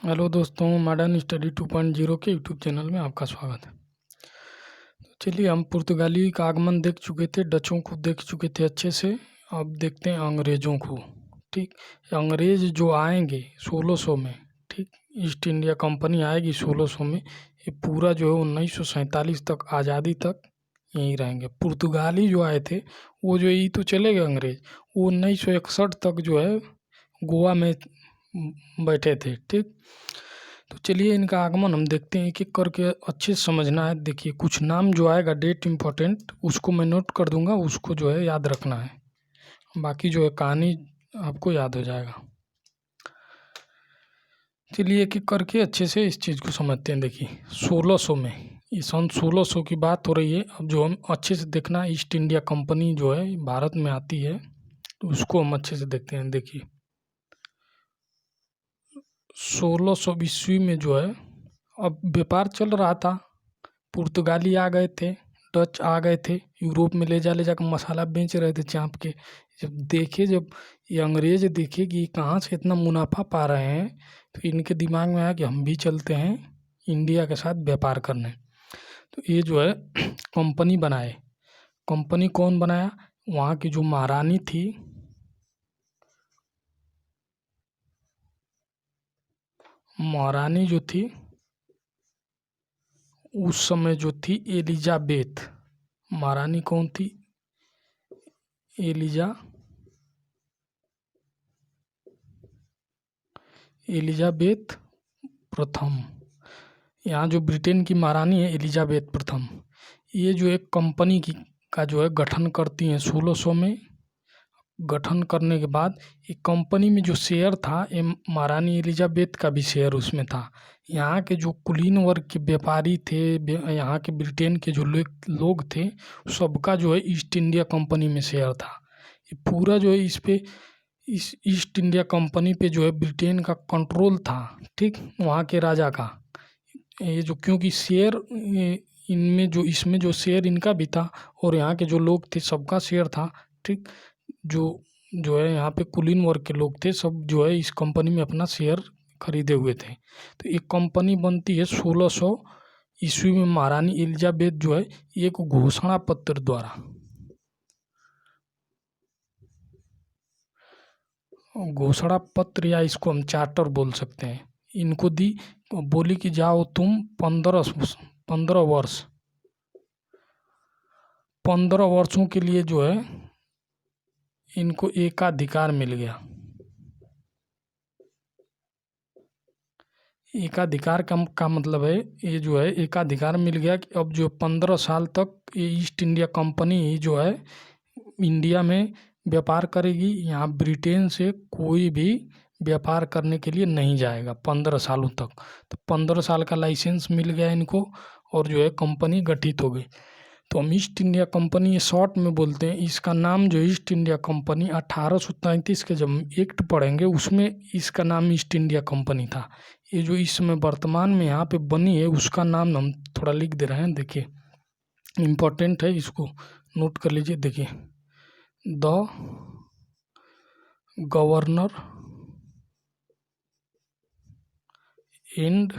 Hello दोस्तों, modern study 2.0 के YouTube channel में आपका स्वागत है। तो चलिए, हम पुर्तगाली का आगमन देख चुके थे, डचों को देख चुके थे अच्छे से। अब देखते हैं अंग्रेज़ों को। ठीक, अंग्रेज़ जो आएंगे 1600 में, ठीक, ईस्ट इंडिया कंपनी आएगी 1600 में। ये पूरा जो है 1947 तक, आज़ादी तक यहीं रहेंगे। पुर्तगाली जो आए थे वो जो ये तो चले गए अंग्रेज़, वो 1961 तक जो है गोवा में बैठे थे। ठीक, तो चलिए इनका आगमन हम देखते हैं, एक एक करके अच्छे से समझना है। देखिए, कुछ नाम जो आएगा डेट इम्पोर्टेंट, उसको मैं नोट कर दूंगा, उसको जो है याद रखना है। बाकी जो है कहानी आपको याद हो जाएगा। चलिए एक एक करके अच्छे से इस चीज़ को समझते हैं। देखिए 1600 में, ये सन 1600 की बात हो रही है। अब जो हम अच्छे से देखना, ईस्ट इंडिया कंपनी जो है भारत में आती है, तो उसको हम अच्छे से देखते हैं। देखिए 1600 ईस्वी में जो है, अब व्यापार चल रहा था। पुर्तगाली आ गए थे, डच आ गए थे, यूरोप में ले जाकर मसाला बेच रहे थे चाँप के। जब ये अंग्रेज़ देखे कि कहाँ से इतना मुनाफा पा रहे हैं, तो इनके दिमाग में आया कि हम भी चलते हैं इंडिया के साथ व्यापार करने। तो ये जो है कंपनी बनाए। कंपनी कौन बनाया? वहाँ की जो महारानी थी, महारानी जो थी उस समय जो थी, एलिजाबेथ। महारानी कौन थी? एलिजाबेथ प्रथम। यहाँ जो ब्रिटेन की महारानी है एलिजाबेथ प्रथम, ये जो एक कंपनी का जो है गठन करती हैं 1600 में। गठन करने के बाद एक कंपनी में जो शेयर था, ये महारानी एलिजाबेथ का भी शेयर उसमें था। यहाँ के जो कुलीन वर्ग के व्यापारी थे, यहाँ के ब्रिटेन के जो लोग थे, सबका जो है ईस्ट इंडिया कंपनी में शेयर था। ये पूरा जो है इस ईस्ट इंडिया कंपनी पे जो है ब्रिटेन का कंट्रोल था। ठीक, वहाँ के राजा का। ये जो, क्योंकि शेयर इसमें जो शेयर इनका भी था और यहाँ के जो लोग थे सबका शेयर था। ठीक, जो है यहाँ पे कुलीन वर्ग के लोग थे, सब जो है इस कंपनी में अपना शेयर खरीदे हुए थे। तो एक कंपनी बनती है 1600 ईस्वी में। महारानी एलिजाबेथ जो है एक घोषणा पत्र द्वारा, घोषणा पत्र या इसको हम चार्टर बोल सकते हैं, इनको दी। बोली कि जाओ तुम 15 वर्ष, 15 वर्षों के लिए जो है इनको एकाधिकार मिल गया। एकाधिकार का मतलब है, ये जो है एकाधिकार मिल गया कि अब जो 15 साल तक ये ईस्ट इंडिया कंपनी जो है इंडिया में व्यापार करेगी। यहाँ ब्रिटेन से कोई भी व्यापार करने के लिए नहीं जाएगा 15 सालों तक। तो 15 साल का लाइसेंस मिल गया इनको, और जो है कंपनी गठित हो गई। तो हम ईस्ट इंडिया कंपनी, ये शॉर्ट में बोलते हैं। इसका नाम जो ईस्ट इंडिया कंपनी 1833 के जब एक्ट पढ़ेंगे उसमें इसका नाम ईस्ट इंडिया कंपनी था। ये जो इस समय वर्तमान में यहाँ पे बनी है, उसका नाम हम थोड़ा लिख दे रहे हैं। देखिए इम्पोर्टेंट है, इसको नोट कर लीजिए। देखिए, the governor and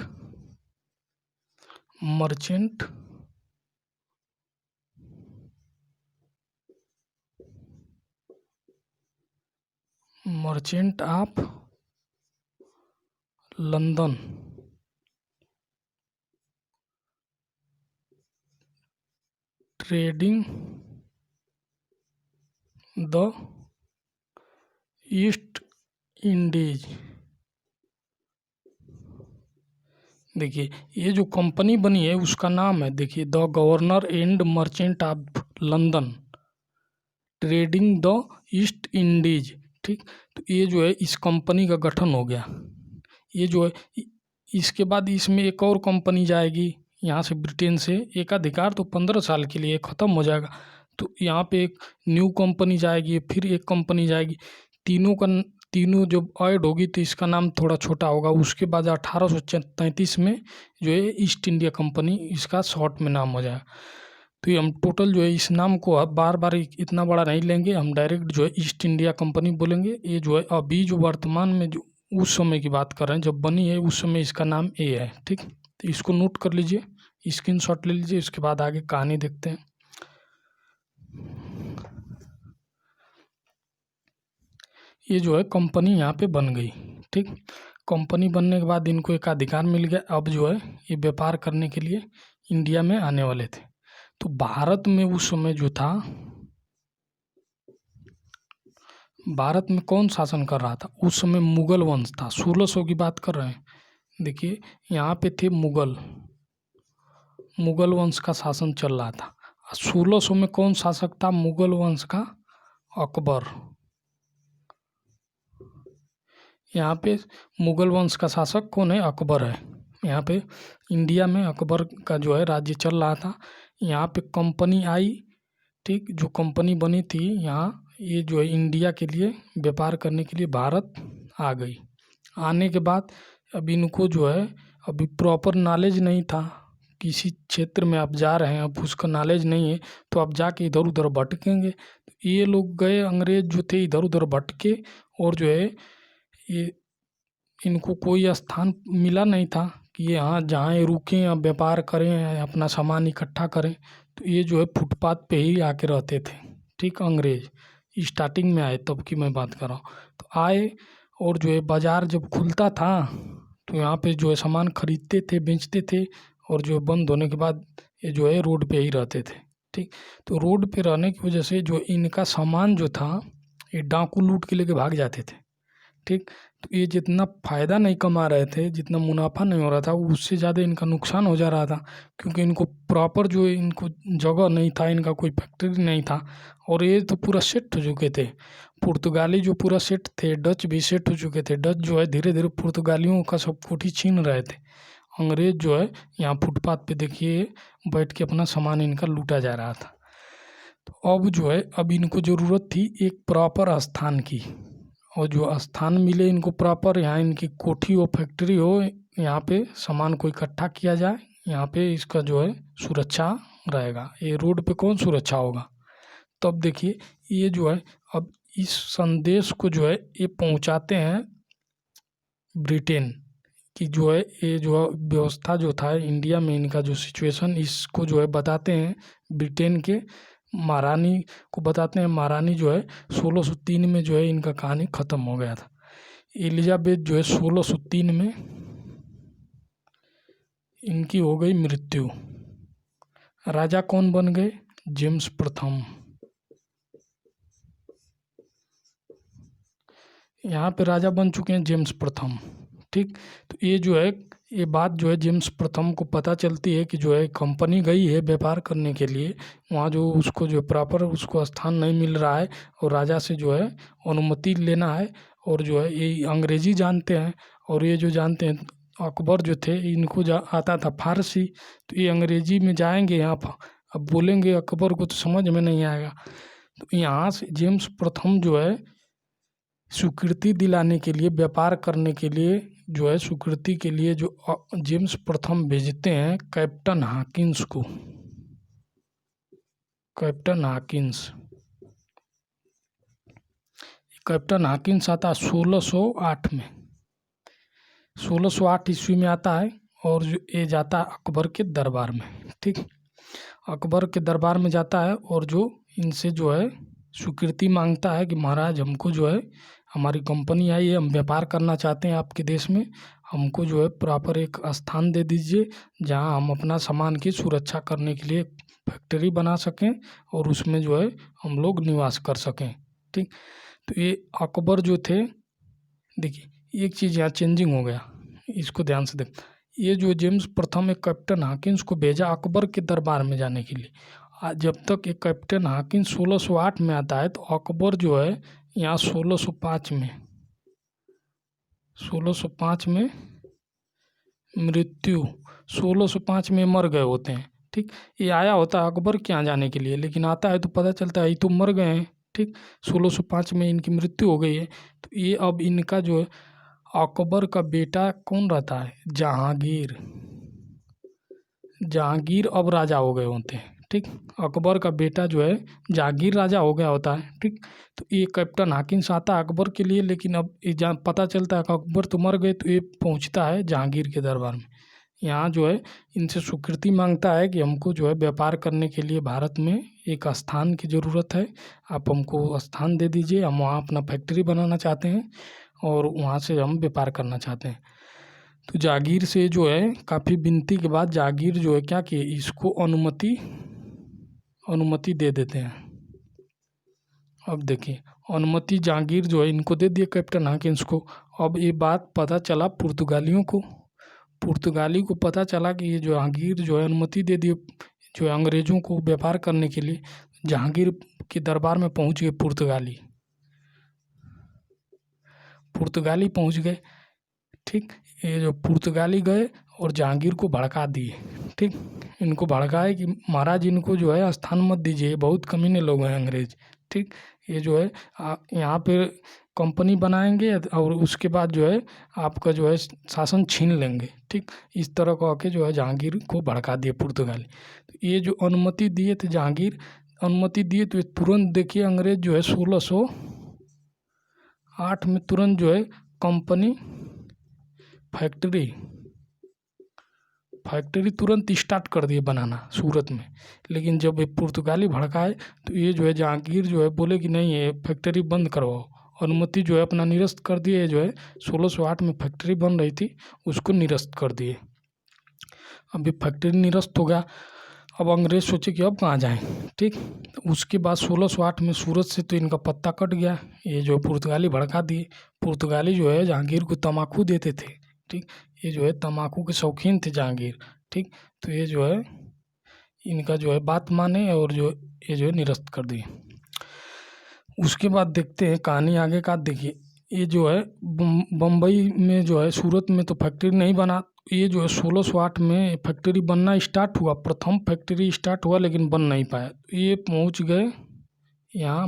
merchant of London trading the east Indies. देखिए ये जो कंपनी बनी है उसका नाम है, देखिए, the governor and merchant of London trading the east Indies. ठीक, तो ये जो है इस कंपनी का गठन हो गया। ये जो है इसके बाद इसमें एक और कंपनी जाएगी यहाँ से, ब्रिटेन से। एकाधिकार तो 15 साल के लिए ख़त्म हो जाएगा, तो यहाँ पे एक न्यू कंपनी जाएगी, फिर एक कंपनी जाएगी। तीनों जब ऐड होगी तो इसका नाम थोड़ा छोटा होगा। उसके बाद 1833 में जो है ईस्ट इंडिया कंपनी, इसका शॉर्ट में नाम हो जाएगा। तो ये हम टोटल जो है इस नाम को अब बार बार इतना बड़ा नहीं लेंगे, हम डायरेक्ट जो है ईस्ट इंडिया कंपनी बोलेंगे। ये जो है अभी जो वर्तमान में जो उस समय की बात कर रहे हैं, जब बनी है उस समय इसका नाम ए है। ठीक, तो इसको नोट कर लीजिए, स्क्रीनशॉट ले लीजिए, इसके बाद आगे कहानी देखते हैं। ये जो है कंपनी यहाँ पे बन गई। ठीक, कंपनी बनने के बाद इनको एक अधिकार मिल गया, अब जो है ये व्यापार करने के लिए इंडिया में आने वाले थे। तो भारत में उस समय जो था, भारत में कौन शासन कर रहा था उस समय? मुगल वंश था। 1600 की बात कर रहे हैं। देखिए यहाँ पे थे मुगल वंश का शासन चल रहा था। 1600 में कौन शासक था मुगल वंश का? अकबर। यहाँ पे मुगल वंश का शासक कौन है? अकबर है। यहाँ पे इंडिया में अकबर का जो है राज्य चल रहा था। यहाँ पे कंपनी आई। ठीक, जो कंपनी बनी थी यहाँ, ये जो है इंडिया के लिए व्यापार करने के लिए भारत आ गई। आने के बाद अब इनको जो है अभी प्रॉपर नॉलेज नहीं था, किसी क्षेत्र में आप जा रहे हैं, अब उसका नॉलेज नहीं है, तो आप जाके इधर उधर भटकेंगे। ये लोग गए, अंग्रेज जो थे इधर उधर भटके, और जो है ये इनको कोई स्थान मिला नहीं था कि ये यहाँ जहाँ ये रुकें या व्यापार करें या अपना सामान इकट्ठा करें। तो ये जो है फुटपाथ पे ही आके रहते थे। ठीक, अंग्रेज स्टार्टिंग में आए तब की मैं बात कर रहा हूँ। तो आए, और जो है बाज़ार जब खुलता था तो यहाँ पे जो है सामान खरीदते थे, बेचते थे, और जो बंद होने के बाद ये जो है रोड पे ही रहते थे। ठीक, तो रोड पे रहने की वजह से जो इनका सामान जो था ये डाकू लूट के लेके भाग जाते थे। ठीक, तो ये जितना फ़ायदा नहीं कमा रहे थे, जितना मुनाफा नहीं हो रहा था, उससे ज़्यादा इनका नुकसान हो जा रहा था, क्योंकि इनको प्रॉपर जो इनको जगह नहीं था, इनका कोई फैक्ट्री नहीं था, और ये तो पूरा सेट हो चुके थे। पुर्तगाली जो पूरा सेट थे, डच भी सेट हो चुके थे। डच जो है धीरे धीरे पुर्तगालियों का सब कुछ ही छीन रहे थे। अंग्रेज जो है यहाँ फुटपाथ पे देखिए बैठ के अपना सामान इनका लूटा जा रहा था। तो अब जो है अब इनको ज़रूरत थी एक प्रॉपर स्थान की, और जो स्थान मिले इनको प्रॉपर, यहाँ इनकी कोठी हो, फैक्ट्री हो, यहाँ पे सामान को इकट्ठा किया जाए, यहाँ पे इसका जो है सुरक्षा रहेगा। ये रोड पे कौन सुरक्षा होगा? तब देखिए ये जो है अब इस संदेश को जो है ये पहुँचाते हैं ब्रिटेन की, जो है ये जो व्यवस्था जो था इंडिया में, इनका जो सिचुएशन, इसको जो है बताते हैं ब्रिटेन के महारानी को बताते हैं। महारानी जो है 1603 में जो है इनका कहानी ख़त्म हो गया था। एलिजाबेथ जो है 1603 में इनकी हो गई मृत्यु। राजा कौन बन गए? जेम्स प्रथम। यहाँ पे राजा बन चुके हैं जेम्स प्रथम। ठीक, तो ये जो है ये बात जो है जेम्स प्रथम को पता चलती है कि जो है कंपनी गई है व्यापार करने के लिए, वहाँ जो उसको जो प्रॉपर उसको स्थान नहीं मिल रहा है, और राजा से जो है अनुमति लेना है। और जो है ये अंग्रेजी जानते हैं, और ये जो जानते हैं अकबर जो थे इनको आता था फारसी, तो ये अंग्रेजी में जाएंगे यहाँ पर, अब बोलेंगे अकबर को तो समझ में नहीं आएगा। तो यहाँ से जेम्स प्रथम जो है स्वीकृति दिलाने के लिए, व्यापार करने के लिए जो है स्वीकृति के लिए जो जेम्स प्रथम भेजते हैं कैप्टन हॉकिंस को। कैप्टन हॉकिंस आता है 1608 में, 1608 ईस्वी में आता है, और जो ये जाता है अकबर के दरबार में। ठीक, अकबर के दरबार में जाता है, और जो इनसे जो है स्वीकृति मांगता है कि महाराज हमको जो है हमारी कंपनी आई है, हम व्यापार करना चाहते हैं आपके देश में, हमको जो है प्रॉपर एक स्थान दे दीजिए जहां हम अपना सामान की सुरक्षा करने के लिए फैक्ट्री बना सकें, और उसमें जो है हम लोग निवास कर सकें। ठीक, तो ये अकबर जो थे, देखिए एक चीज़ यहाँ चेंजिंग हो गया, इसको ध्यान से देख। ये जो जेम्स प्रथम एक कैप्टन हॉकिंस को भेजा अकबर के दरबार में जाने के लिए, जब तक एक कैप्टन हॉकिंस 1608 में आता है, तो अकबर जो है यहाँ 1605 में मृत्यु, 1605 में मर गए होते हैं। ठीक, ये आया होता है अकबर के यहाँ जाने के लिए, लेकिन आता है तो पता चलता है ये तो मर गए हैं। ठीक, 1605 में इनकी मृत्यु हो गई है। तो ये अब इनका जो है अकबर का बेटा कौन रहता है? जहांगीर अब राजा हो गए होते हैं। ठीक। ठीक। अकबर का बेटा जो है जहांगीर राजा हो गया होता है, ठीक। तो ये कैप्टन हाकिन्स आता है अकबर के लिए, लेकिन अब ये जहाँ पता चलता है कि अकबर तो मर गए, तो ये पहुँचता है जहांगीर के दरबार में। यहाँ जो है इनसे स्वीकृति मांगता है कि हमको जो है व्यापार करने के लिए भारत में एक स्थान की ज़रूरत है, आप हमको स्थान दे दीजिए, हम वहाँ अपना फैक्ट्री बनाना चाहते हैं और वहाँ से हम व्यापार करना चाहते हैं। तो जहांगीर से जो है काफ़ी विनती के बाद जहांगीर जो है क्या कि इसको अनुमति दे देते हैं। अब देखिए अनुमति जहांगीर जो है इनको दे दिए कैप्टन हाकिन्स को। अब ये बात पता चला पुर्तगालियों को, पुर्तगाली को पता चला कि ये जहांगीर जो है अनुमति दे दिए जो है अंग्रेज़ों को व्यापार करने के लिए। जहांगीर के दरबार में पहुंच गए पुर्तगाली पहुंच गए, ठीक। ये जो पुर्तगाली गए और जहांगीर को भड़का दिए, ठीक। इनको भड़काए कि महाराज इनको जो है स्थान मत दीजिए, बहुत कमीने लोग हैं अंग्रेज, ठीक। ये जो है यहाँ पे कंपनी बनाएंगे और उसके बाद जो है आपका जो है शासन छीन लेंगे, ठीक। इस तरह कह के जो है जहांगीर को भड़का दिए पुर्तगाली। तो ये जो अनुमति दिए थे जहांगीर, अनुमति दिए तो तुरंत देखिए अंग्रेज जो है 1608 में तुरंत जो है कंपनी फैक्ट्री तुरंत स्टार्ट कर दिए बनाना सूरत में। लेकिन जब ये पुर्तगाली भड़काए तो ये जो है जहांगीर जो है बोले कि नहीं, ये फैक्ट्री बंद करवाओ। अनुमति जो है अपना निरस्त कर दिए, जो है 1608 में फैक्ट्री बन रही थी उसको निरस्त कर दिए। अब ये फैक्ट्री निरस्त हो गया, अब अंग्रेज सोचे कि अब कहाँ जाएं, ठीक। तो उसके बाद 1608 में सूरत से तो इनका पत्ता कट गया, ये जो पुर्तगाली भड़का दिए। पुर्तगाली जो है जहांगीर को तम्बाकू देते थे, ठीक। ये जो है तम्बाकू के शौकीन थे जहांगीर, ठीक। तो ये जो है इनका जो है बात माने और ये जो है निरस्त कर दिए। उसके बाद देखते हैं कहानी आगे का। देखिए ये जो है बम्बई में जो है सूरत में तो फैक्ट्री नहीं बना, ये जो है 1608 में फैक्ट्री बनना स्टार्ट हुआ, प्रथम फैक्ट्री स्टार्ट हुआ लेकिन बन नहीं पाया। ये पहुंच गए यहाँ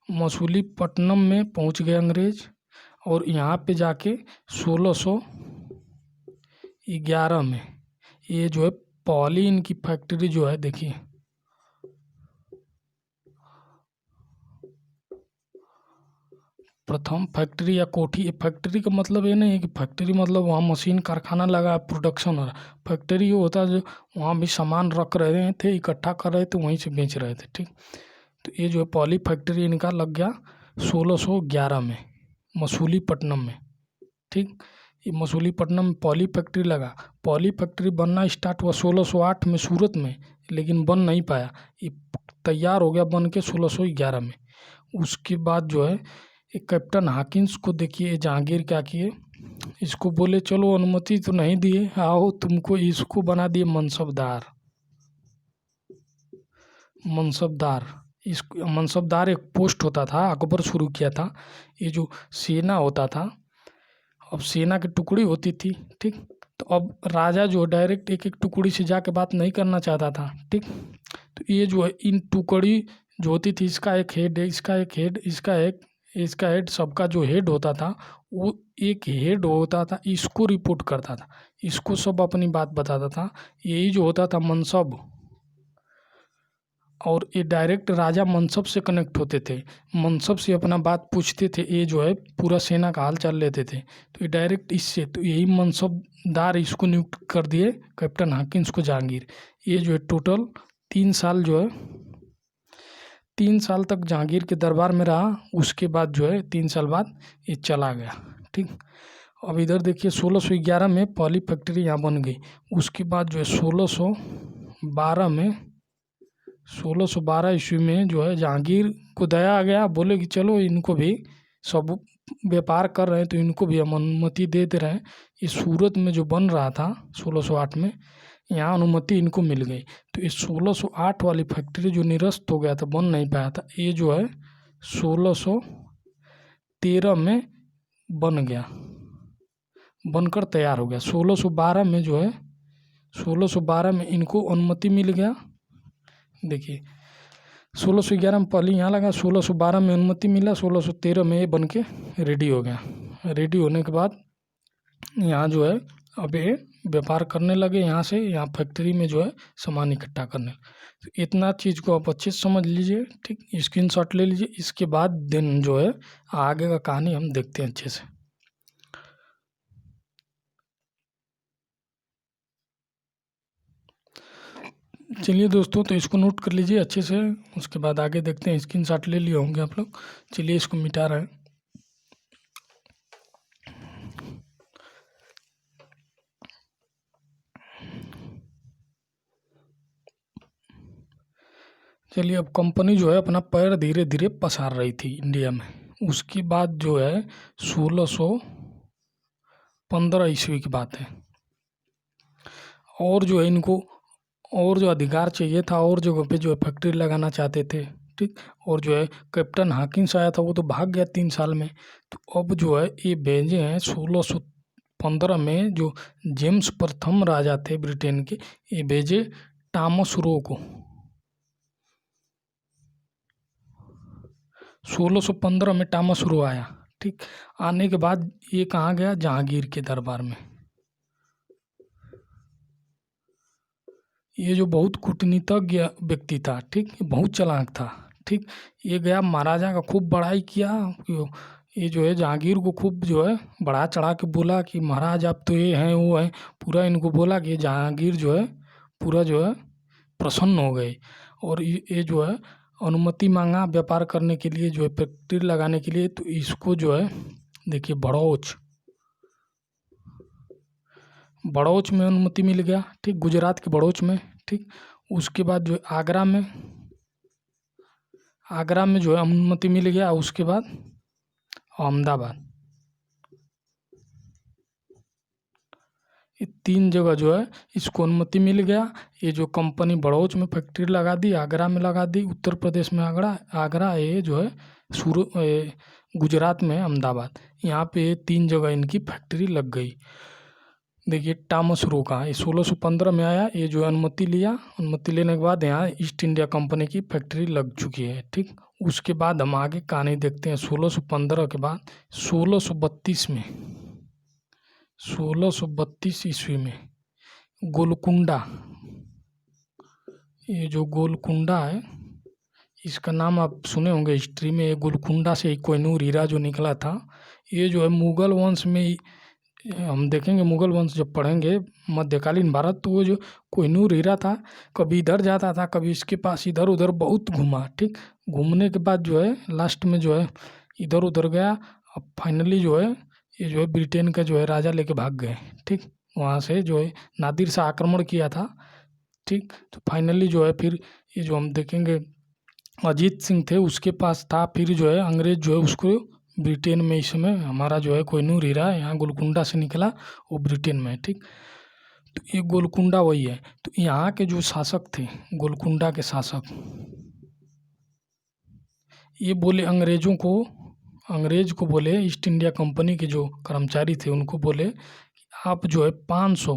मसूलीपट्टनम में पहुंच गए अंग्रेज, और यहाँ पे जाके 1611 में ये जो है पहली इनकी फैक्ट्री जो है, देखिए प्रथम फैक्ट्री या कोठी। फैक्ट्री का मतलब ये नहीं है कि फैक्ट्री मतलब वहाँ मशीन कारखाना लगा प्रोडक्शन हो रहा। फैक्ट्री ये होता है जो वहाँ भी सामान रख रहे थे, इकट्ठा कर रहे थे, वहीं से बेच रहे थे, ठीक। तो ये जो है पहली फैक्ट्री इनका लग गया 1611 में मसूलीपट्टनम में, ठीक। ये मसूलीपट्टनम में पहली फैक्ट्री लगा। पहली फैक्ट्री बनना स्टार्ट हुआ 1608 में सूरत में, लेकिन बन नहीं पाया। ये तैयार हो गया बन के 1611 में। उसके बाद जो है एक कैप्टन हाकिन्स को देखिए जहांगीर क्या किए, इसको बोले चलो अनुमति तो नहीं दिए, आओ तुमको इसको बना दिए मनसबदार एक पोस्ट होता था, अकबर शुरू किया था। ये जो सेना होता था, अब सेना की टुकड़ी होती थी, ठीक। तो अब राजा जो डायरेक्ट एक एक टुकड़ी से जाके बात नहीं करना चाहता था, ठीक। तो ये जो है इन टुकड़ी जो होती थी, इसका एक हेड है, इसका एक हेड, इसका हेड, सबका जो हेड होता था वो एक हेड होता था, इसको रिपोर्ट करता था, इसको सब अपनी बात बताता था। यही जो होता था मनसब, और ये डायरेक्ट राजा मनसब से कनेक्ट होते थे, मनसब से अपना बात पूछते थे। ये जो है पूरा सेना का हाल चाल लेते थे, तो ये डायरेक्ट इससे, तो यही मनसबदार इसको नियुक्त कर दिए कैप्टन हाकिन्स को जहांगीर। ये जो है टोटल 3 साल जो है 3 साल तक जहांगीर के दरबार में रहा। उसके बाद जो है 3 साल बाद ये चला गया, ठीक। अब इधर देखिए 1611 में पहली फैक्ट्री यहाँ बन गई। उसके बाद जो है 1612 ईस्वी में जो है जहांगीर को दया आ गया, बोले कि चलो इनको भी, सब व्यापार कर रहे हैं तो इनको भी हम अनुमति दे रहे हैं। ये सूरत में जो बन रहा था 1608 में, यहाँ अनुमति इनको मिल गई। तो ये 1608 वाली फैक्ट्री जो निरस्त हो गया था, बन नहीं पाया था, ये जो है 1613 में बन गया, बनकर तैयार हो गया। 1612 में जो है 1612 में इनको अनुमति मिल गया। देखिए 1611 में पहले यहाँ लगा, 1612 में अनुमति मिला, 1613 में ये बन के रेडी हो गया। रेडी होने के बाद यहाँ जो है अब ये व्यापार करने लगे, यहाँ से यहाँ फैक्ट्री में जो है सामान इकट्ठा करने। तो इतना चीज़ को आप अच्छे से समझ लीजिए, ठीक, स्क्रीनशॉट ले लीजिए। इसके बाद दिन जो है आगे का कहानी हम देखते हैं अच्छे से। चलिए दोस्तों, तो इसको नोट कर लीजिए अच्छे से, उसके बाद आगे देखते हैं। स्क्रीनशॉट ले लिए होंगे आप लोग। चलिए इसको मिटा रहे हैं। चलिए, अब कंपनी जो है अपना पैर धीरे धीरे पसार रही थी इंडिया में। उसके बाद जो है 1615 ईस्वी की बात है, और जो है इनको और जो अधिकार चाहिए था, और जगह पे जो है फैक्ट्री लगाना चाहते थे, ठीक। और जो है कैप्टन हॉकिंस आया था, वो तो भाग गया 3 साल में। तो अब जो है ये भेजे हैं 1615 में, जो जेम्स प्रथम राजा थे ब्रिटेन के, ये भेजे टॉमस रो को। 1615 में टॉमस रो आया, ठीक। आने के बाद ये कहाँ गया? जहांगीर के दरबार में। ये जो बहुत कूटनीतिज्ञ व्यक्ति था, ठीक, बहुत चालाक था, ठीक। ये गया महाराजा का खूब बड़ाई किया। ये जो है जहांगीर को खूब जो है बढ़ा चढ़ा के बोला कि महाराज आप तो ये हैं वो हैं, पूरा इनको बोला कि जहांगीर जो है पूरा जो है प्रसन्न हो गए। और ये जो है अनुमति मांगा व्यापार करने के लिए, जो है फैक्ट्री लगाने के लिए। तो इसको जो है देखिए बड़ौच में अनुमति मिल गया, ठीक, गुजरात के बड़ौच में, ठीक। उसके बाद जो है आगरा में जो है अनुमति मिल गया। उसके बाद अहमदाबाद, ये 3 जगह जो है इसको अनुमति मिल गया। ये जो कंपनी बड़ौच में फैक्ट्री लगा दी, आगरा में लगा दी, उत्तर प्रदेश में आगरा, ये जो है गुजरात में अहमदाबाद, यहाँ पे 3 जगह इनकी फैक्ट्री लग गई। देखिए टॉमस रो का ये 1615 में आया, ये जो अनुमति लिया। अनुमति लेने के बाद यहाँ ईस्ट इंडिया कंपनी की फैक्ट्री लग चुकी है, ठीक। उसके बाद हम आगे कहानी देखते हैं। 1615 के बाद 1632 ईस्वी में गोलकुंडा, ये जो गोलकुंडा है, इसका नाम आप सुने होंगे हिस्ट्री में। ये गोलकुंडा से कोहिनूर हीरा जो निकला था, ये जो है मुगल वंश में हम देखेंगे। मुगल वंश जब पढ़ेंगे मध्यकालीन भारत, तो वो जो कोहिनूर हीरा था, कभी इधर जाता था, कभी इसके पास, इधर उधर बहुत घूमा, ठीक। घूमने के बाद जो है लास्ट में जो है इधर उधर गया। अब फाइनली जो है ये जो है ब्रिटेन का जो है राजा लेके भाग गए, ठीक। वहाँ से जो है नादिर शाह आक्रमण किया था, ठीक। तो फाइनली जो है फिर ये जो हम देखेंगे अजीत सिंह थे, उसके पास था। फिर जो है अंग्रेज जो है उसको ब्रिटेन में, इस समय हमारा जो है कोहिनूर हीरा यहाँ गोलकुंडा से निकला, वो ब्रिटेन में, ठीक। तो ये गोलकुंडा वही है। तो यहाँ के जो शासक थे, गोलकुंडा के शासक, ये बोले अंग्रेज को बोले, ईस्ट इंडिया कंपनी के जो कर्मचारी थे उनको बोले कि आप जो है 500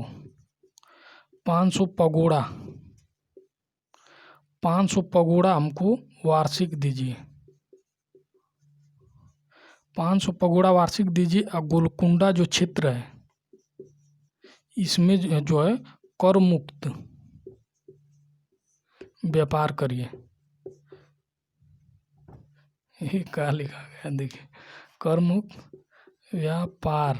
पगोड़ा हमको वार्षिक दीजिए, 500 पगोड़ा वार्षिक दीजिए। और गोलकुंडा जो क्षेत्र है, इसमें जो है कर मुक्त व्यापार करिए। ये क्या लिखा गया देखिए, कर मुक्त व्यापार,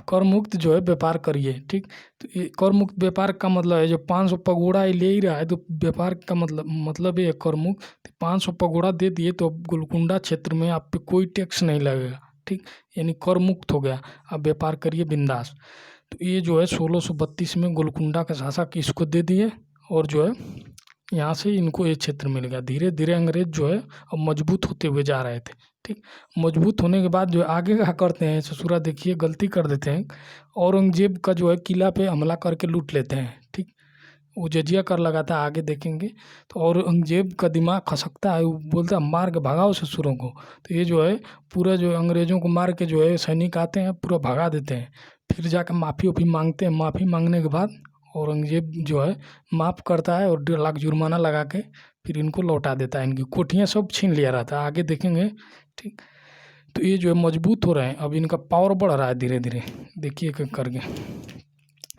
कर मुक्त जो है व्यापार करिए, ठीक। तो ये कर मुक्त व्यापार का मतलब है, जो 500 पगोड़ा ये ले ही रहा है, तो व्यापार का मतलब ये कर मुक्त। 500 पगोड़ा दे दिए तो अब गोलकुंडा क्षेत्र में आप पे कोई टैक्स नहीं लगेगा, ठीक, यानी कर मुक्त हो गया। अब व्यापार करिए बिंदास। तो ये जो है 1632 में गोलकुंडा का शासक इसको दे दिए, और जो है यहाँ से इनको ये क्षेत्र मिल गया। धीरे धीरे अंग्रेज जो है अब मजबूत होते हुए जा रहे थे, ठीक। मजबूत होने के बाद जो आगे क्या करते हैं ससुरा, देखिए गलती कर देते हैं। औरंगजेब का जो है किला पे हमला करके लूट लेते हैं, ठीक। वो जजिया कर लगाता है, आगे देखेंगे। तो औरंगजेब का दिमाग खसकता है, वो बोलता है मार के भगाओ ससुरों को। तो ये जो है पूरा जो अंग्रेजों को मार के जो है सैनिक आते हैं, पूरा भगा देते हैं। फिर जाकर माफ़ी वाफ़ी मांगते हैं। माफ़ी मांगने के बाद औरंगजेब जो है माफ़ करता है, और 1.5 लाख जुर्माना लगा के फिर इनको लौटा देता है। इनकी कोठियाँ सब छीन लिया रहता है, आगे देखेंगे, ठीक। तो ये जो है मजबूत हो रहे हैं, अब इनका पावर बढ़ रहा है धीरे धीरे, देखिए करके।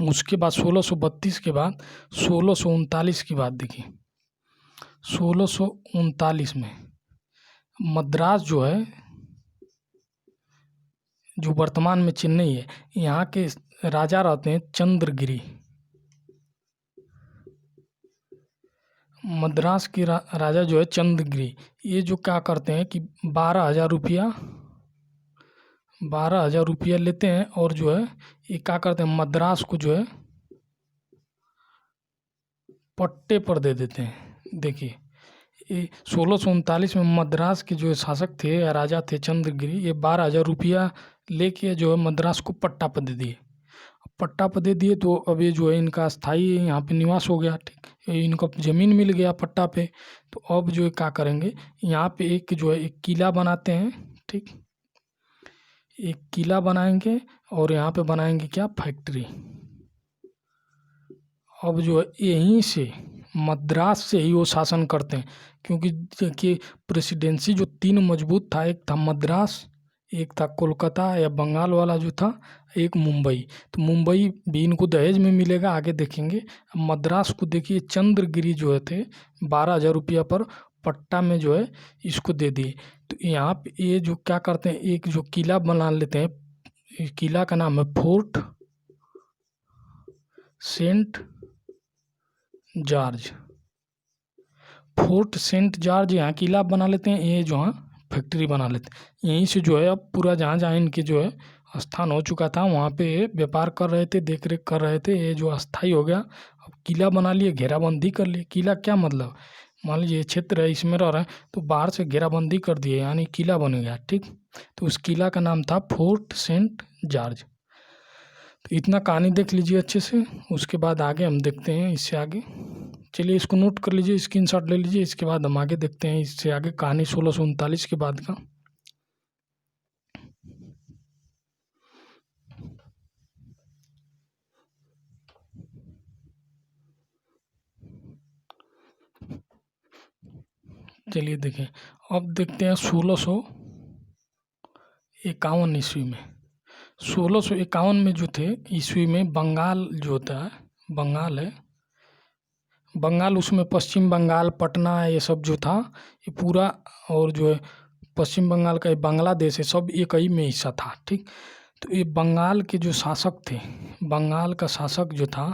उसके बाद 1632 के बाद 1639 की बात देखिए। 1639 में मद्रास जो है, जो वर्तमान में चेन्नई है, यहाँ के राजा रहते हैं चंद्रगिरी। मद्रास के राजा जो है चंद्रगिरी, ये जो क्या करते हैं कि 12,000 रुपया लेते हैं, और जो है ये क्या करते हैं, मद्रास को जो है पट्टे पर दे देते हैं। देखिए ये 1639 में मद्रास के जो शासक थे या राजा थे चंद्रगिरी, ये 12,000 रुपया लेके जो है मद्रास को पट्टा पर दे दिए। पट्टा पर दे दिए तो अब ये जो है इनका स्थायी यहाँ पे निवास हो गया, ठीक, इनको ज़मीन मिल गया पट्टा पे। तो अब जो है क्या करेंगे, यहाँ पे एक जो है एक किला बनाते हैं, ठीक, एक किला बनाएंगे और यहाँ पे बनाएंगे क्या, फैक्ट्री। अब जो है यहीं से मद्रास से ही वो शासन करते हैं, क्योंकि देखिए प्रेसिडेंसी जो 3 मजबूत था, एक था मद्रास, एक था कोलकाता या बंगाल वाला जो था, एक मुंबई। तो मुंबई भी इनको दहेज में मिलेगा, आगे देखेंगे। मद्रास को देखिए चंद्रगिरी जो थे 12,000 रुपया पर पट्टा में जो है इसको दे दिए। तो यहाँ पे ये जो क्या करते हैं, एक जो किला बना लेते हैं, किला का नाम है Fort Saint George. Fort Saint George यहाँ किला बना लेते हैं, ये जो है फैक्ट्री बना लेते हैं। यहीं से जो है अब पूरा जहाँ जहाँ इनके जो है स्थान हो चुका था, वहाँ पे व्यापार कर रहे थे, देख रेख कर रहे थे, ये जो अस्थाई हो गया। अब किला बना लिए, घेराबंदी कर लिए। किला क्या मतलब, मान लीजिए ये क्षेत्र है, इसमें रह रहे हैं, तो बाहर से घेराबंदी कर दिए, यानी किला बन गया, ठीक। तो उस किला का नाम था फोर्ट सेंट जॉर्ज। तो इतना कहानी देख लीजिए अच्छे से, उसके बाद आगे हम देखते हैं इससे आगे। चलिए इसको नोट कर लीजिए, स्क्रीनशॉट ले लीजिए, इसके बाद हम आगे देखते हैं इससे आगे कहानी 1639 के बाद का। चलिए देखें, अब देखते हैं 1651 ईस्वी में। 1651 में जो थे ईस्वी में, बंगाल जो होता है, बंगाल है, बंगाल उसमें पश्चिम बंगाल, पटना, ये सब जो था ये पूरा, और जो है पश्चिम बंगाल का ये बांग्लादेश है, सब एक ही में हिस्सा था, ठीक। तो ये बंगाल के जो शासक थे, बंगाल का शासक जो था,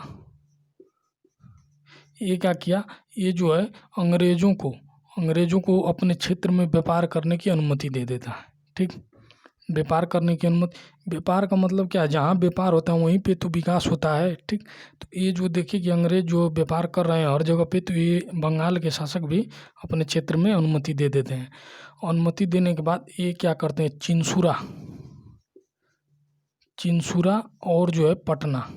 ये क्या किया, ये जो है अंग्रेज़ों को अपने क्षेत्र में व्यापार करने की अनुमति दे देता है, ठीक। व्यापार करने की अनुमति, व्यापार का मतलब क्या है, जहाँ व्यापार होता है वहीं पे तो विकास होता है, ठीक। तो ये जो देखिए कि अंग्रेज जो व्यापार कर रहे हैं हर जगह पे, तो ये बंगाल के शासक भी अपने क्षेत्र में अनुमति दे देते हैं। अनुमति देने के बाद ये क्या करते हैं, चिंसुरा और जो है पटना,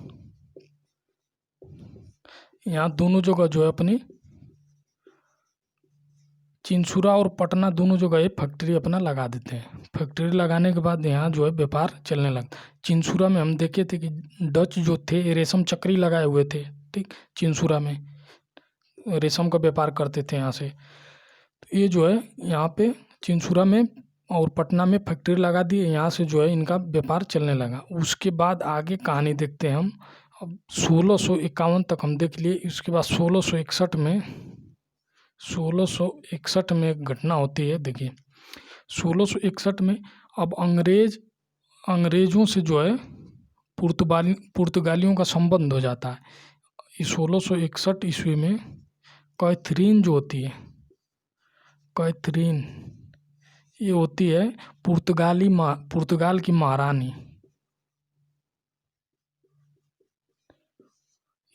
यहाँ दोनों जगह जो है अपनी, चिंसुरा और पटना दोनों जगह ये फैक्ट्री अपना लगा देते हैं। फैक्ट्री लगाने के बाद यहाँ जो है व्यापार चलने लगता। चिंसुरा में हम देखे थे कि डच जो थे रेशम चक्री लगाए हुए थे, ठीक, चिंसुरा में रेशम का व्यापार करते थे यहाँ से। तो ये जो है यहाँ पे चिंसुरा में और पटना में फैक्ट्री लगा दी, यहाँ से जो है इनका व्यापार चलने लगा। उसके बाद आगे कहानी देखते हैं हम। अब 1651 तक हम देख लिए। उसके बाद 1661 में एक घटना होती है, देखिए 1661 में अब अंग्रेज़ों से जो है पुर्तगालियों का संबंध हो जाता है। इस 1661 ईस्वी में कैथरीन जो होती है, कैथरीन ये होती है पुर्तगाल की महारानी।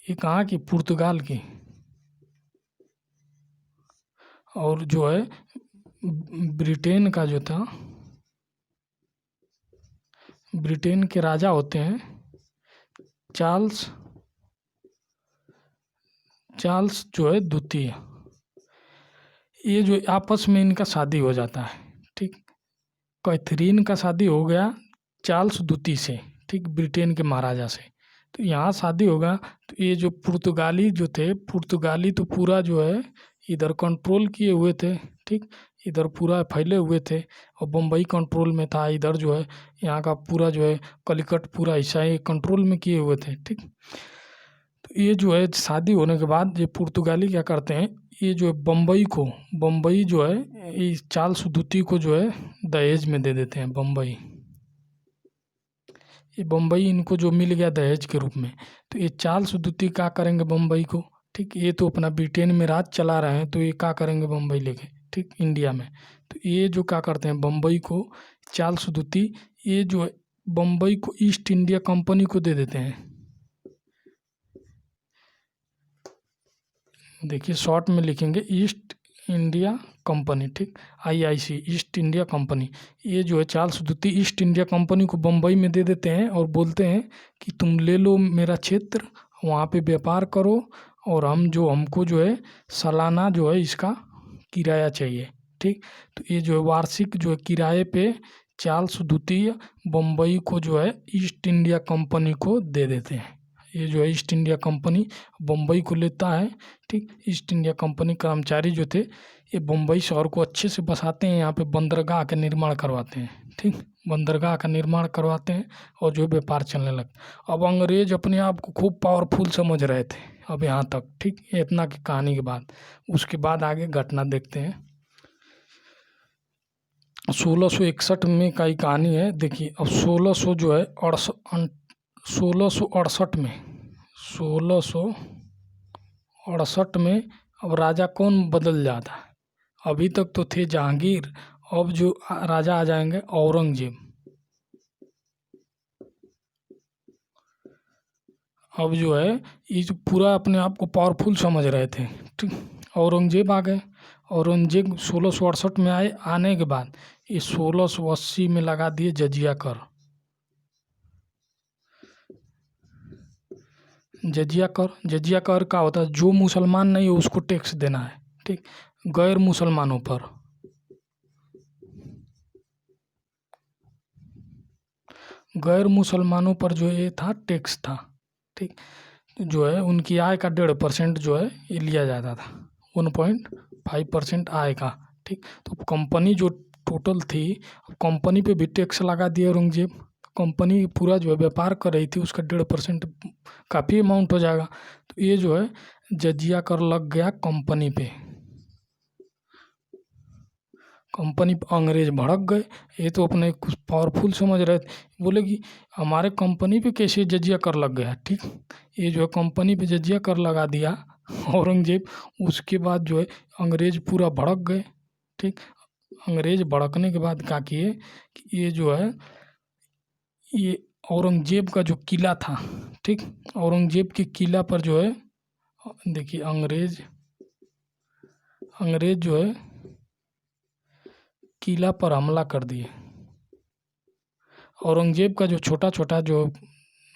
ये कहाँ की, पुर्तगाल की। और जो है ब्रिटेन का जो था, ब्रिटेन के राजा होते हैं चार्ल्स जो है द्वितीय। ये जो आपस में इनका शादी हो जाता है, ठीक। कैथरीन का शादी हो गया चार्ल्स द्वितीय से, ठीक, ब्रिटेन के महाराजा से। तो यहाँ शादी होगा, तो ये जो पुर्तगाली जो थे, पुर्तगाली तो पूरा जो है इधर कंट्रोल किए हुए थे, ठीक। इधर पूरा फैले हुए थे और बम्बई कंट्रोल में था, इधर जो है यहाँ का पूरा जो है कलिकट पूरा हिस्सा ये कंट्रोल में किए हुए थे। ठीक, तो ये जो है शादी होने के बाद ये पुर्तगाली क्या करते हैं, ये जो है बम्बई जो है इस चार्ल्स द्वितीय को जो है दहेज में दे देते हैं। बम्बई, ये बम्बई इनको जो मिल गया दहेज के रूप में, तो ये चार्ल्स द्वितीय क्या करेंगे बम्बई को। ठीक, ये तो अपना ब्रिटेन में राज चला रहे हैं, तो ये क्या करेंगे बम्बई लेके, ठीक, इंडिया में। तो ये जो क्या करते हैं बम्बई को, चार्ल्स द्वितीय ये जो है बम्बई को ईस्ट इंडिया कंपनी को दे देते हैं। देखिए शॉर्ट में लिखेंगे ईस्ट इंडिया कंपनी, ठीक, IIC, ईस्ट इंडिया कंपनी। ये जो है चार्ल्स द्वितीय ईस्ट इंडिया कंपनी को बम्बई में दे देते हैं और बोलते हैं कि तुम ले लो मेरा क्षेत्र, वहाँ पे व्यापार करो, और हमको जो है सालाना जो है इसका किराया चाहिए। ठीक, तो ये जो है वार्षिक जो है किराए पे चार्ल्स द्वितीय बम्बई को जो है ईस्ट इंडिया कंपनी को दे देते हैं। ये जो है ईस्ट इंडिया कंपनी बम्बई को लेता है। ठीक, ईस्ट इंडिया कंपनी कर्मचारी जो थे ये बम्बई शहर को अच्छे से बसाते हैं, यहाँ पे बंदरगाह का निर्माण करवाते हैं। ठीक, बंदरगाह का निर्माण करवाते हैं और जो व्यापार चलने लगता। अब अंग्रेज अपने आप को खूब पावरफुल समझ रहे थे अब यहाँ तक। ठीक, ये इतना की कहानी के बाद उसके बाद आगे घटना देखते हैं। 1661 में का ही कहानी है। देखिए अब 1600 जो है 1668 में अब राजा कौन बदल जाता है। अभी तक तो थे जहांगीर, अब जो राजा आ जाएंगे औरंगजेब। अब जो है ये जो पूरा अपने आप को पावरफुल समझ रहे थे। ठीक, औरंगजेब आ गए। औरंगजेब 1668 में आए, आने के बाद ये 1680 में लगा दिए जजिया कर। जजिया कर का होता है जो मुसलमान नहीं है उसको टैक्स देना है। ठीक, गैर मुसलमानों पर, गैर मुसलमानों पर जो ये था टैक्स था। ठीक, जो है उनकी आय का 1.5% जो है ये लिया जाता था, 1.5% आय का। ठीक, तो कंपनी जो टोटल थी, कंपनी पे भी टैक्स लगा दिया औरंगजेब। कंपनी पूरा जो है व्यापार कर रही थी, उसका 1.5% काफ़ी अमाउंट हो जाएगा। तो ये जो है जजिया कर लग गया कंपनी पे। कंपनी पे अंग्रेज भड़क गए। ये तो अपने कुछ पावरफुल समझ रहे थे, बोले कि हमारे कंपनी पे कैसे जजिया कर लग गया। ठीक, ये जो है कंपनी पे जजिया कर लगा दिया औरंगजेब। उसके बाद जो है अंग्रेज पूरा भड़क गए। ठीक, अंग्रेज भड़कने के बाद क्या किए कि ये जो है ये औरंगजेब का जो किला था, ठीक, औरंगजेब के किला पर जो है देखिए अंग्रेज जो है किला पर हमला कर दिए। औरंगजेब का जो छोटा छोटा जो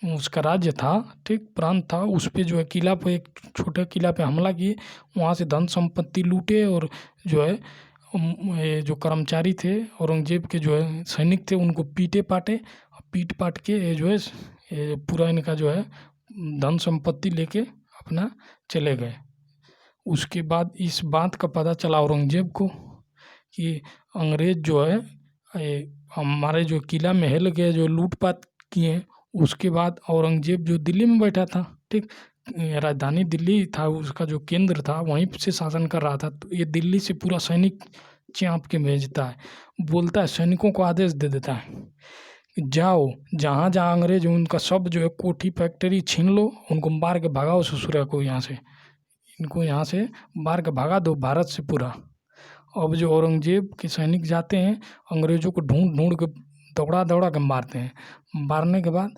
उसका राज्य था, ठीक, प्रांत था, उस पे जो है किला पे, एक छोटे किला पे हमला किए, वहाँ से धन संपत्ति लूटे, और जो है ये जो कर्मचारी थे औरंगजेब के जो है सैनिक थे उनको पीटे पाटे, पीट पाट के ये जो है ये पूरा इनका जो है धन संपत्ति लेके अपना चले गए। उसके बाद इस बात का पता चला औरंगजेब को कि अंग्रेज जो है ये हमारे जो किला में हिल गए, जो लूटपाट किए। उसके बाद औरंगजेब जो दिल्ली में बैठा था, ठीक, राजधानी दिल्ली था, उसका जो केंद्र था वहीं से शासन कर रहा था। तो ये दिल्ली से पूरा सैनिक चाँप के भेजता है, बोलता है सैनिकों को आदेश दे देता है कि जाओ जहाँ जहाँ अंग्रेज उनका सब जो है कोठी फैक्ट्री छीन लो, उनको मार के भगाओ ससुरा को यहाँ से, इनको यहाँ से मार के भगा दो भारत से पूरा। अब जो औरंगजेब के सैनिक जाते हैं अंग्रेजों को ढूंढ ढूंढ के दौड़ा दौड़ा के मारते हैं। मारने के बाद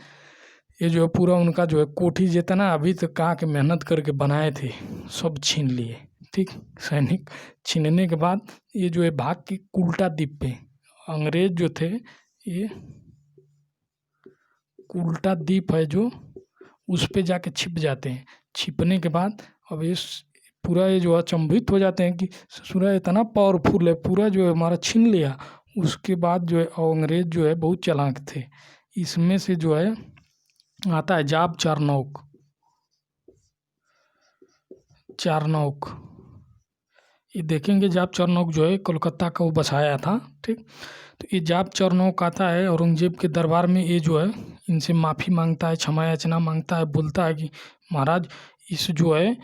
ये जो है पूरा उनका जो है कोठी जितना अभी तक कहाँ के मेहनत करके बनाए थे सब छीन लिए। ठीक, सैनिक छीनने के बाद ये जो है भाग के कुल्टा द्वीप पे, अंग्रेज जो थे ये कुल्टा द्वीप है जो, उस पे जाके छिप जाते हैं। छिपने के बाद अब इस पूरा ये जो अचंभित हो जाते हैं कि ससुरा इतना पावरफुल है, पूरा जो है हमारा छीन लिया। उसके बाद जो है अंग्रेज जो है बहुत चालाक थे। इसमें से जो है आता है जाब चारनौक। ये देखेंगे जाप चरनौक जो है कोलकाता का वो बसाया था, ठीक। तो ये जाप चरनौक आता है औरंगजेब के दरबार में, ये जो है इनसे माफ़ी मांगता है, क्षमा याचना मांगता है, बोलता है कि महाराज इस जो है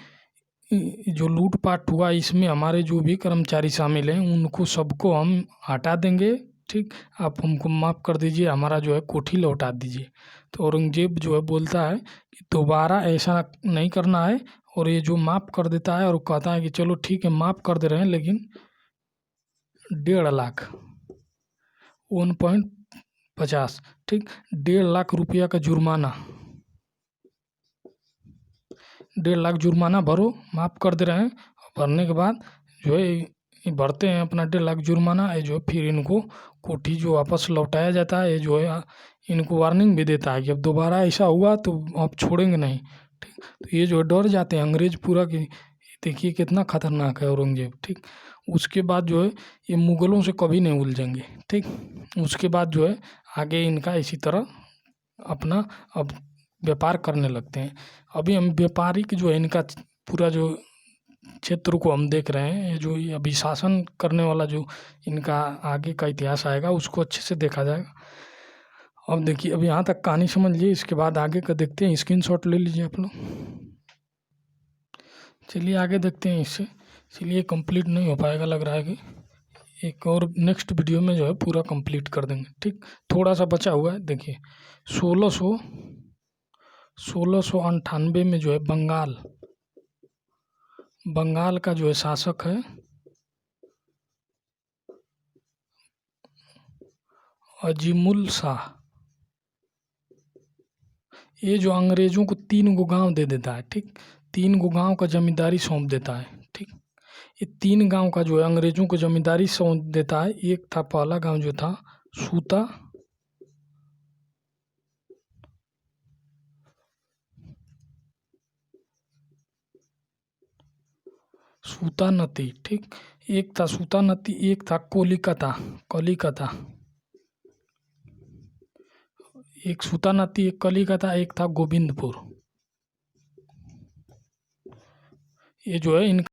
जो लूटपाट हुआ इसमें हमारे जो भी कर्मचारी शामिल हैं उनको सबको हम हटा देंगे, ठीक। आप हमको माफ़ कर दीजिए, हमारा जो है कोठी लौटा दीजिए। तो औरंगजेब जो है बोलता है कि दोबारा ऐसा नहीं करना है, और ये जो माफ़ कर देता है और कहता है कि चलो ठीक है माफ़ कर दे रहे हैं, लेकिन 1.5 लाख 1.50, ठीक, 1.5 लाख रुपया का जुर्माना, 1.5 लाख जुर्माना भरो, माफ़ कर दे रहे हैं। भरने के बाद जो है ये भरते हैं अपना 1.5 लाख जुर्माना, ये जो है फिर इनको कोठी जो वापस लौटाया जाता है। ये जो है इनको वार्निंग भी देता है कि अब दोबारा ऐसा हुआ तो आप छोड़ेंगे नहीं, ठीक। तो ये जो है डर जाते हैं अंग्रेज पूरा कि देखिए कितना खतरनाक है औरंगजेब, ठीक। उसके बाद जो है ये मुग़लों से कभी नहीं उलझेंगे, ठीक। उसके बाद जो है आगे इनका इसी तरह अपना अब व्यापार करने लगते हैं। अभी हम व्यापारिक जो है इनका पूरा जो क्षेत्र को हम देख रहे हैं, ये जो ये अभी शासन करने वाला जो इनका आगे का इतिहास आएगा उसको अच्छे से देखा जाएगा। अब देखिए अब यहाँ तक कहानी समझ लीजिए, इसके बाद आगे का देखते हैं, स्क्रीनशॉट ले लीजिए आप लोग। चलिए आगे देखते हैं इससे, चलिए कंप्लीट नहीं हो पाएगा लग रहा है कि एक और नेक्स्ट वीडियो में जो है पूरा कंप्लीट कर देंगे, ठीक। थोड़ा सा बचा हुआ है, देखिए 1698 में जो है बंगाल का जो है शासक है अजीमुल शाह। ये जो अंग्रेजों को 3 गो गांव दे देता है, ठीक। 3 गो गांव का जमींदारी सौंप देता है, ठीक। ये 3 गांव का जो है अंग्रेजों को जमींदारी सौंप देता है। एक था पहला गांव जो था सूतानती, ठीक। एक था सूतानती, एक था कलिकता। एक सूतानती, एक कलिकता, एक था गोविंदपुर। ये जो है इनका